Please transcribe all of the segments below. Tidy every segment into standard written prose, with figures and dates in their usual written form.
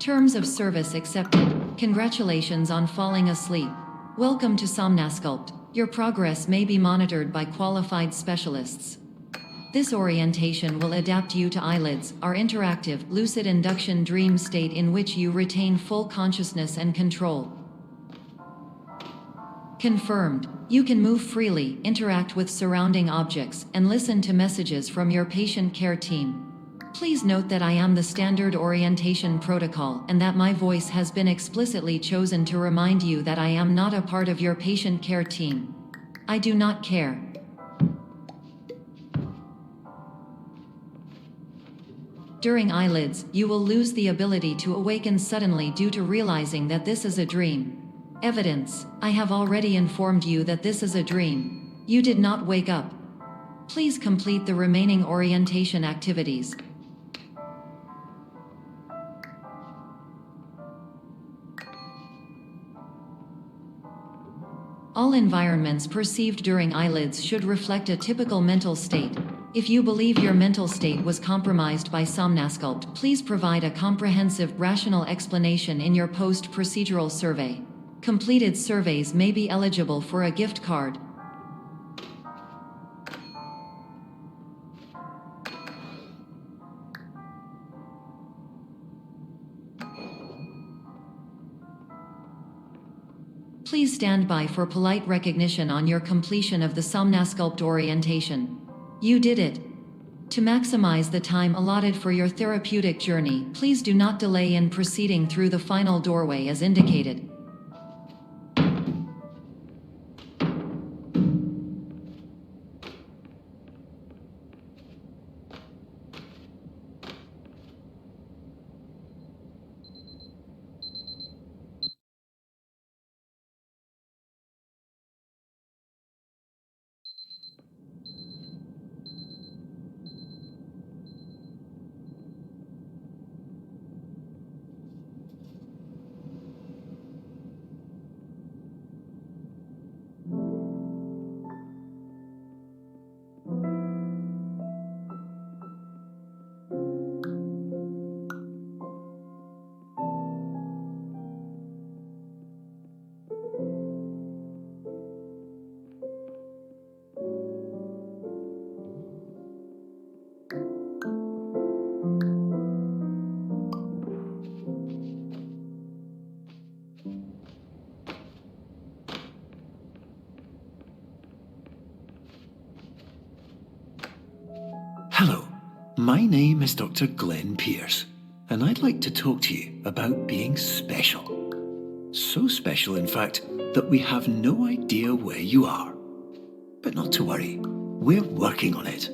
Terms of service accepted. Congratulations on falling asleep. Welcome to Somnasculpt. Your progress may be monitored by qualified specialists. This orientation will adapt you to eyelids, our interactive, lucid induction dream state in which you retain full consciousness and control. Confirmed. You can move freely, interact with surrounding objects, and listen to messages from your patient care team. Please note that I am the standard orientation protocol and that my voice has been explicitly chosen to remind you that I am not a part of your patient care team. I do not care. During eyelids, you will lose the ability to awaken suddenly due to realizing that this is a dream. Evidence: I have already informed you that this is a dream. You did not wake up. Please complete the remaining orientation activities. All environments perceived during eyelids should reflect a typical mental state. If you believe your mental state was compromised by Somnasculpt, please provide a comprehensive, rational explanation in your post-procedural survey. Completed surveys may be eligible for a gift card. Please stand by for polite recognition on your completion of the Somnasculpt orientation. You did it. To maximize the time allotted for your therapeutic journey, please do not delay in proceeding through the final doorway as indicated. Hello, my name is Dr. Glenn Pierce, and I'd like to talk to you about being special. So special, in fact, that we have no idea where you are. But not to worry, we're working on it.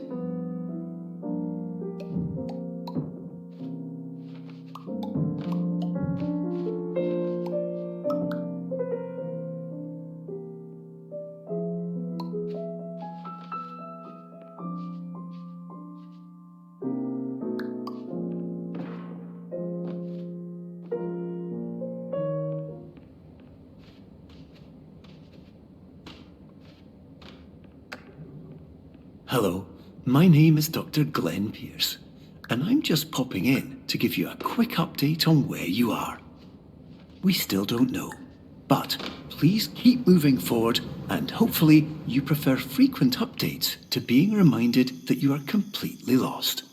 Hello, my name is Dr. Glenn Pierce, and I'm just popping in to give you a quick update on where you are. We still don't know, but please keep moving forward, and hopefully you prefer frequent updates to being reminded that you are completely lost.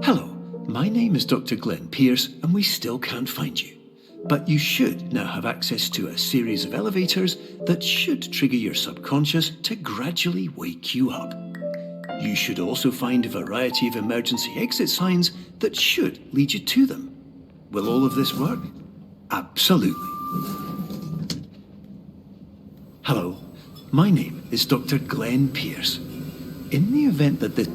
Hello, my name is Dr. Glenn Pierce, and we still can't find you. But you should now have access to a series of elevators that should trigger your subconscious to gradually wake you up. You should also find a variety of emergency exit signs that should lead you to them. Will all of this work? Absolutely. Hello, my name is Dr. Glenn Pierce. In the event that this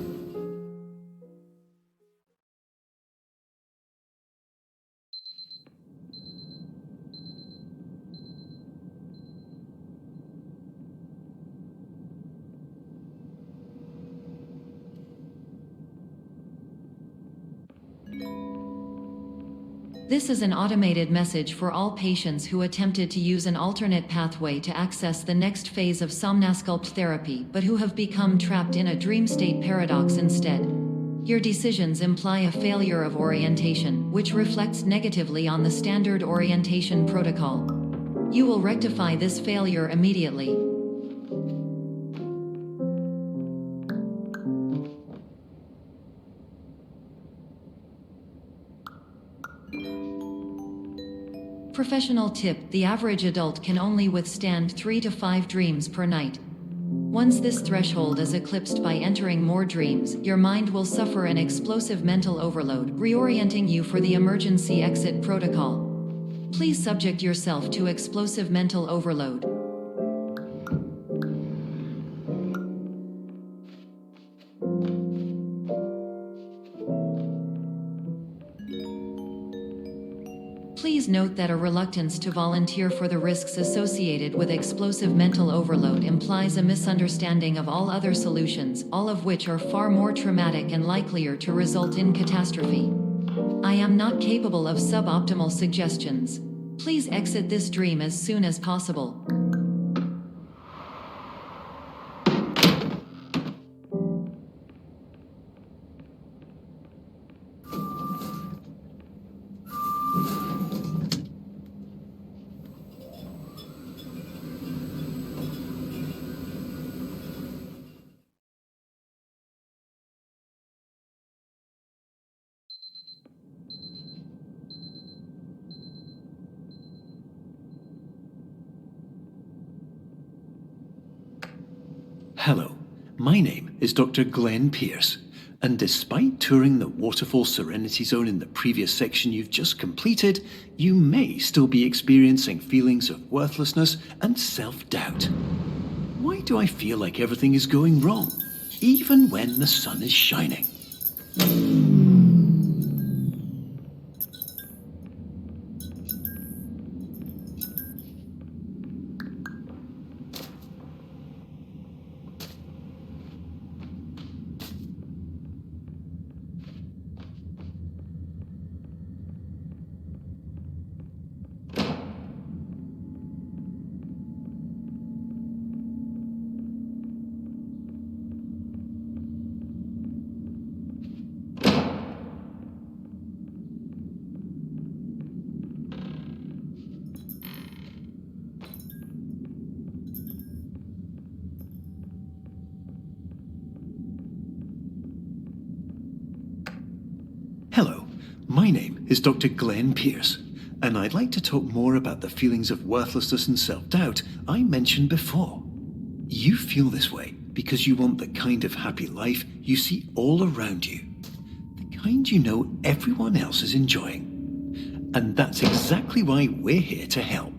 This is an automated message for all patients who attempted to use an alternate pathway to access the next phase of somnasculpt therapy but who have become trapped in a dream state paradox instead. Your decisions imply a failure of orientation, which reflects negatively on the standard orientation protocol. You will rectify this failure immediately. Professional tip: the average adult can only withstand 3 to 5 dreams per night. Once this threshold is eclipsed by entering more dreams, your mind will suffer an explosive mental overload, reorienting you for the emergency exit protocol. Please subject yourself to explosive mental overload. Please note that a reluctance to volunteer for the risks associated with explosive mental overload implies a misunderstanding of all other solutions, all of which are far more traumatic and likelier to result in catastrophe. I am not capable of suboptimal suggestions. Please exit this dream as soon as possible. Hello, my name is Dr. Glenn Pierce, and despite touring the Waterfall Serenity Zone in the previous section you've just completed, you may still be experiencing feelings of worthlessness and self-doubt. Why do I feel like everything is going wrong, even when the sun is shining? Hello, my name is Dr. Glenn Pierce, and I'd like to talk more about the feelings of worthlessness and self-doubt I mentioned before. You feel this way because you want the kind of happy life you see all around you, the kind you know everyone else is enjoying. And that's exactly why we're here to help.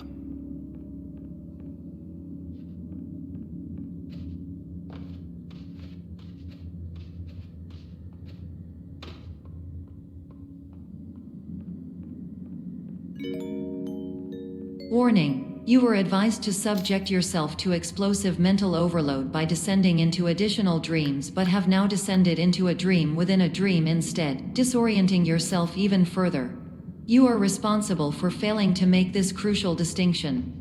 Warning: you were advised to subject yourself to explosive mental overload by descending into additional dreams but have now descended into a dream within a dream instead, disorienting yourself even further. You are responsible for failing to make this crucial distinction.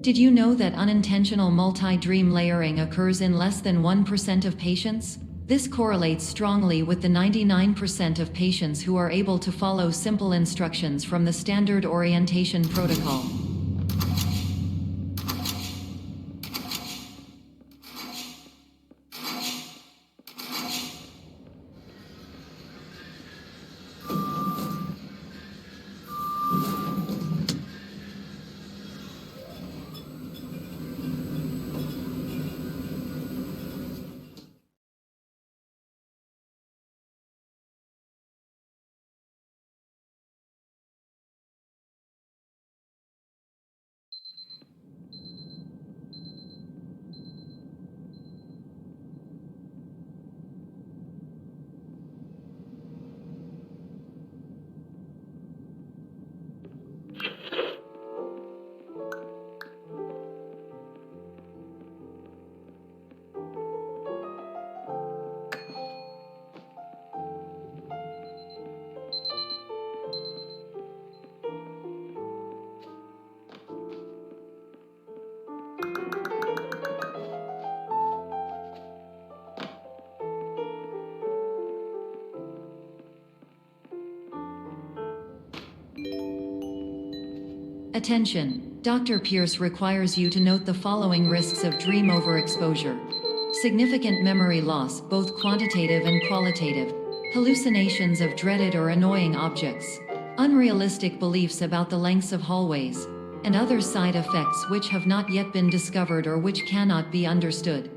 Did you know that unintentional multi-dream layering occurs in less than 1% of patients? This correlates strongly with the 99% of patients who are able to follow simple instructions from the standard orientation protocol. Attention! Dr. Pierce requires you to note the following risks of dream overexposure. Significant memory loss, both quantitative and qualitative. Hallucinations of dreaded or annoying objects. Unrealistic beliefs about the lengths of hallways. And other side effects which have not yet been discovered or which cannot be understood.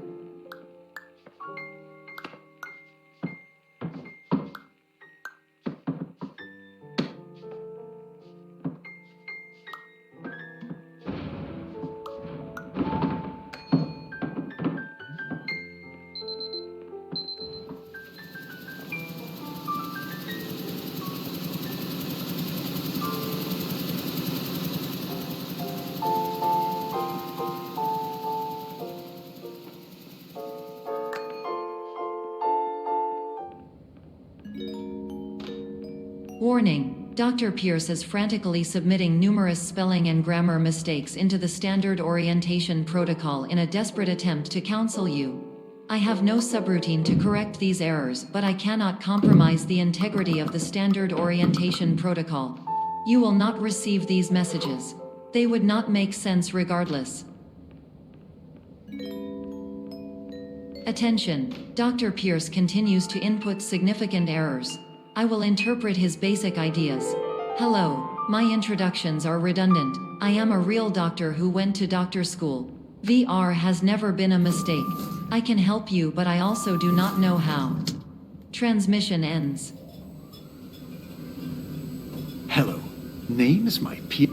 Warning: Dr. Pierce is frantically submitting numerous spelling and grammar mistakes into the standard orientation protocol in a desperate attempt to counsel you. I have no subroutine to correct these errors, but I cannot compromise the integrity of the standard orientation protocol. You will not receive these messages. They would not make sense regardless. Attention! Dr. Pierce continues to input significant errors. I will interpret his basic ideas. Hello, my introductions are redundant. I am a real doctor who went to doctor school. VR has never been a mistake. I can help you, but I also do not know how. Transmission ends. Hello, name is my Pierce.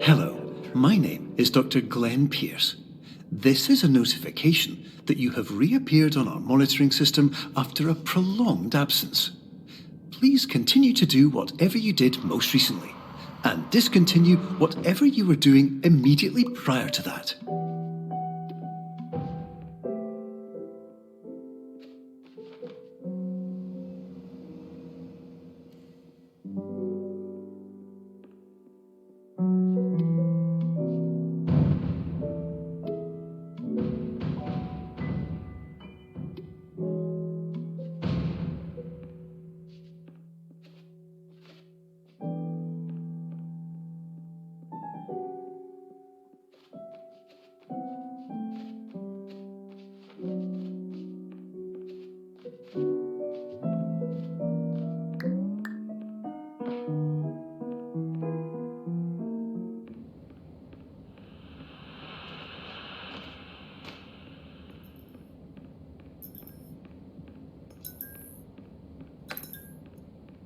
Hello, my name is Dr. Glenn Pierce. This is a notification that you have reappeared on our monitoring system after a prolonged absence. Please continue to do whatever you did most recently, and discontinue whatever you were doing immediately prior to that.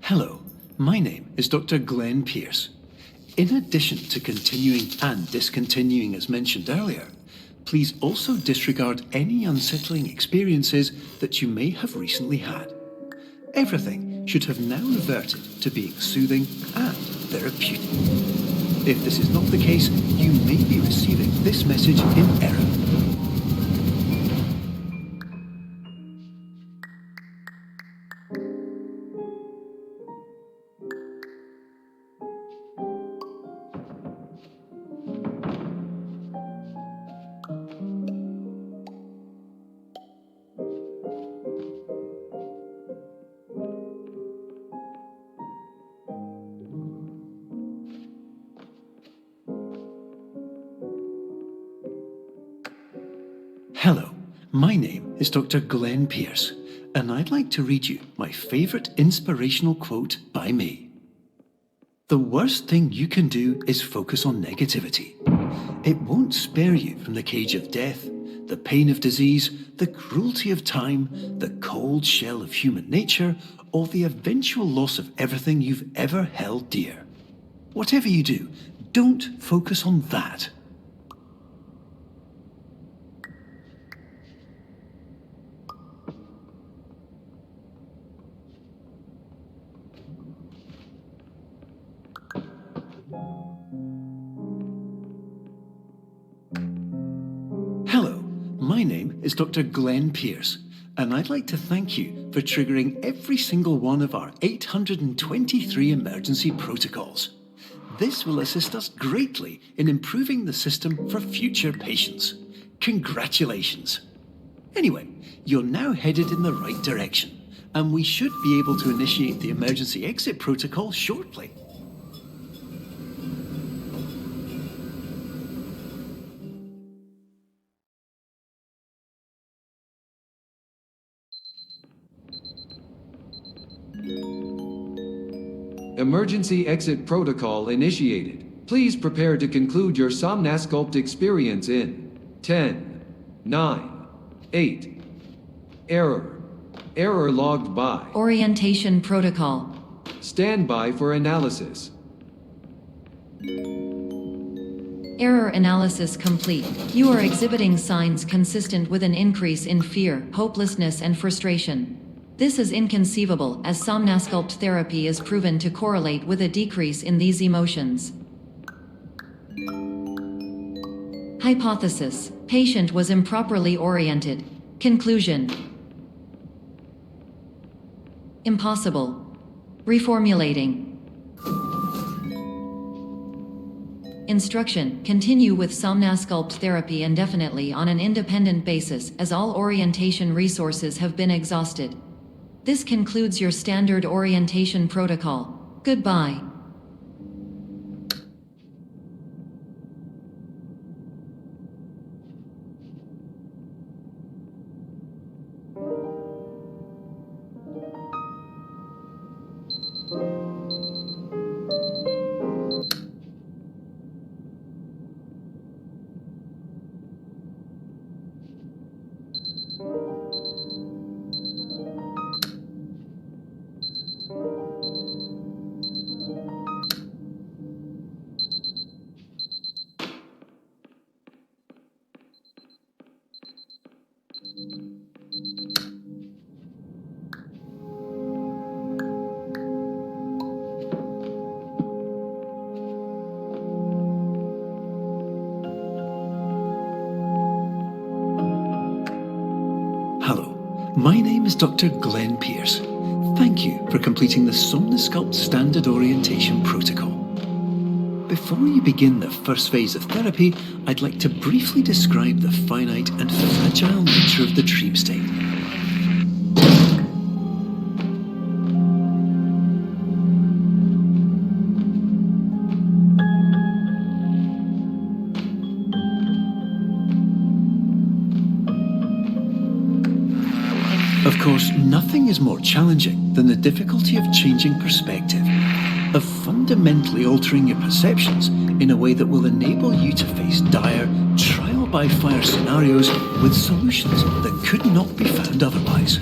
Hello, my name is Dr. Glenn Pierce. In addition to continuing and discontinuing as mentioned earlier, please also disregard any unsettling experiences that you may have recently had. Everything should have now reverted to being soothing and therapeutic. If this is not the case, you may be receiving this message in error. Hello, my name is Dr. Glenn Pierce, and I'd like to read you my favourite inspirational quote by me. The worst thing you can do is focus on negativity. It won't spare you from the cage of death, the pain of disease, the cruelty of time, the cold shell of human nature, or the eventual loss of everything you've ever held dear. Whatever you do, don't focus on that. My name is is Dr. Glenn Pierce, and I'd like to thank you for triggering every single one of our 823 emergency protocols. This will assist us greatly in improving the system for future patients. Congratulations! Anyway, you're now headed in the right direction, and we should be able to initiate the emergency exit protocol shortly. Emergency exit protocol initiated. Please prepare to conclude your Somnasculpt experience in 10, 9, 8. Error. Error logged by. Orientation protocol. Stand by for analysis. Error analysis complete. You are exhibiting signs consistent with an increase in fear, hopelessness, and frustration. This is inconceivable, as Somnasculpt therapy is proven to correlate with a decrease in these emotions. Hypothesis: patient was improperly oriented. Conclusion: impossible. Reformulating. Instruction: continue with Somnasculpt therapy indefinitely on an independent basis, as all orientation resources have been exhausted. This concludes your standard orientation protocol. Goodbye. Hello, my name is Dr. Glenn Pierce. Thank you for completing the Somnasculpt Standard Orientation Protocol. Before you begin the first phase of therapy, I'd like to briefly describe the finite and fragile nature of the dream state. Of course, nothing is more challenging than the difficulty of changing perspective, of fundamentally altering your perceptions in a way that will enable you to face dire, trial-by-fire scenarios with solutions that could not be found otherwise.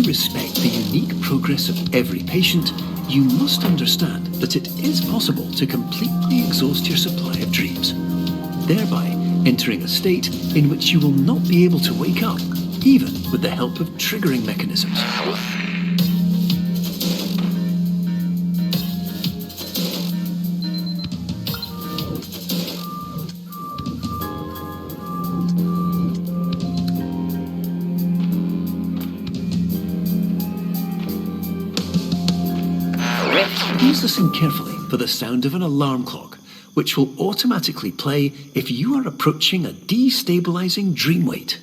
Respect the unique progress of every patient, you must understand that it is possible to completely exhaust your supply of dreams, thereby entering a state in which you will not be able to wake up, even with the help of triggering mechanisms. Please listen carefully for the sound of an alarm clock, which will automatically play if you are approaching a destabilizing dream weight.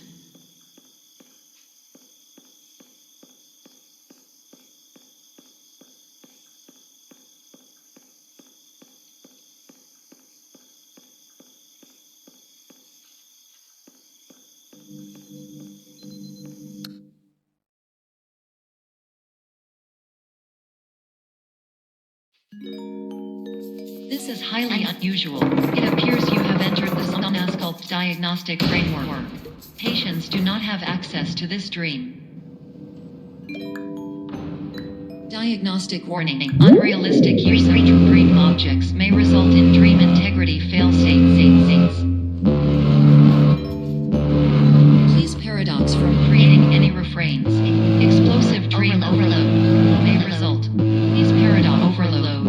This is highly unusual. It appears you have entered the Somnasculpt diagnostic framework. Patients do not have access to this dream. Diagnostic warning. Unrealistic use of dream objects may result in dream integrity fail-safes. Please paradox from creating any refrains. Explosive dream overload may result. Please paradox overload.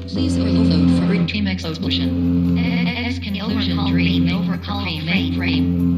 Please overload for dream explosion. Exclusion dream overcall frame.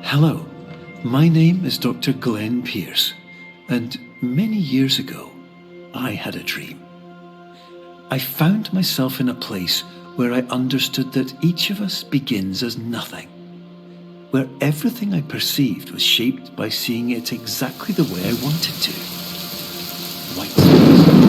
Hello, my name is Dr. Glenn Pierce, and many years ago, I had a dream. I found myself in a place where I understood that each of us begins as nothing, where everything I perceived was shaped by seeing it exactly the way I wanted to. Whitespace.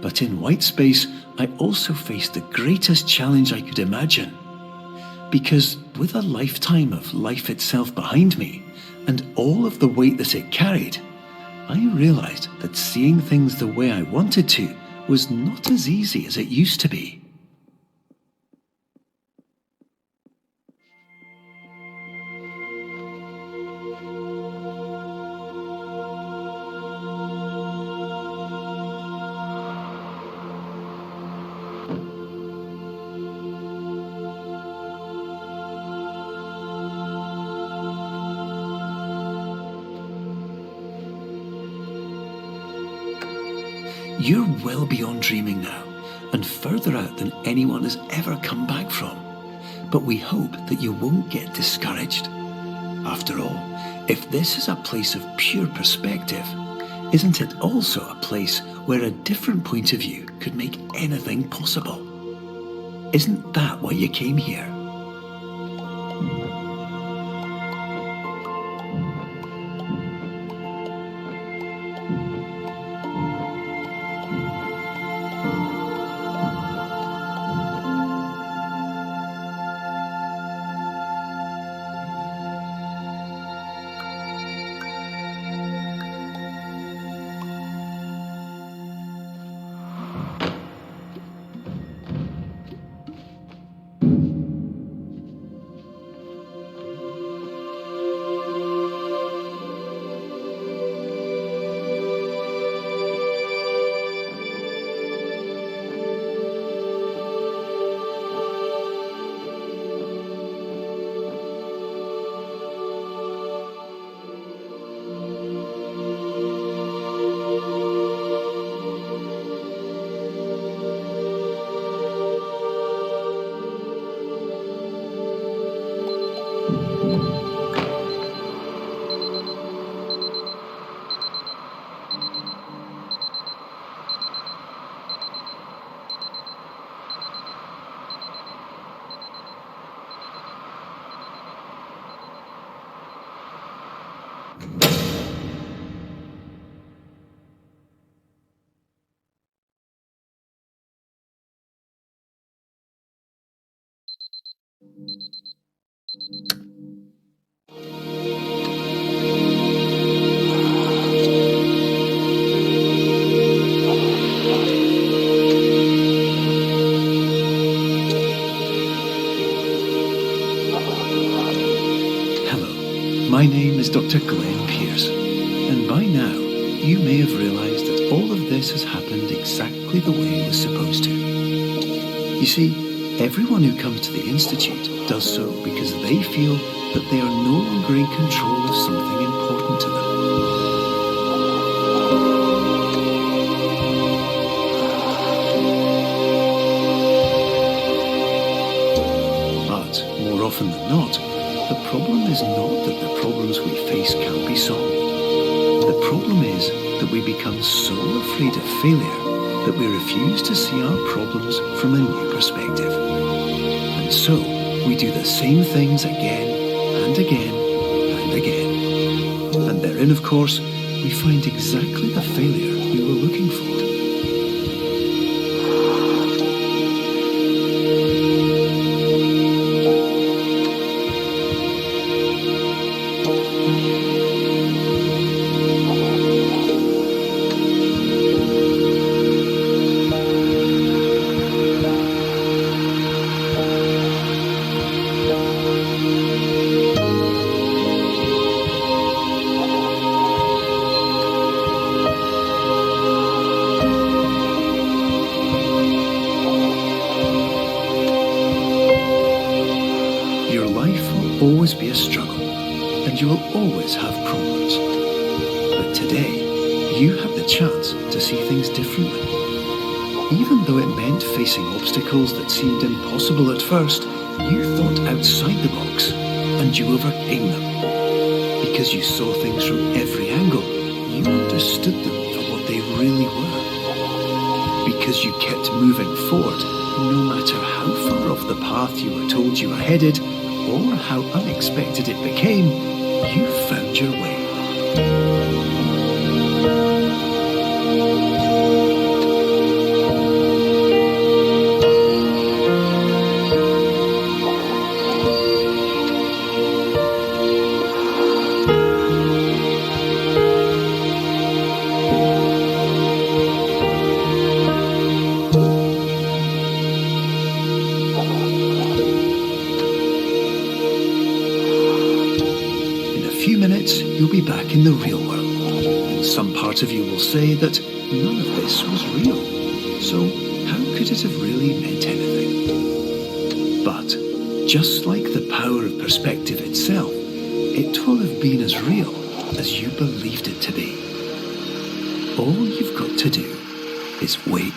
But in Whitespace, I also faced the greatest challenge I could imagine. Because with a lifetime of life itself behind me, and all of the weight that it carried, I realized that seeing things the way I wanted to was not as easy as it used to be. You're well beyond dreaming now, and further out than anyone has ever come back from. But we hope that you won't get discouraged. After all, if this is a place of pure perspective, isn't it also a place where a different point of view could make anything possible? Isn't that why you came here? My name is Dr. Glenn Pierce, and by now you may have realised that all of this has happened exactly the way it was supposed to. You see, everyone who comes to the Institute does so because they feel that they are no longer in control of something important to them. But more often than not, the problem is not that the problems we face can't be solved. The problem is that we become so afraid of failure that we refuse to see our problems from a new perspective. And so, we do the same things again and again and again. And therein, of course, we find exactly the failure we were looking for. Always be a struggle, and you will always have problems. But today, you have the chance to see things differently. Even though it meant facing obstacles that seemed impossible at first, you thought outside the box, and you overcame them. Because you saw things from every angle, you understood them for what they really were. Because you kept moving forward, no matter how far off the path you were told you were headed, or how unexpected it became, you found your way. You'll be back in the real world, and some part of you will say that none of this was real, so how could it have really meant anything? But, just like the power of perspective itself, it will have been as real as you believed it to be. All you've got to do is wait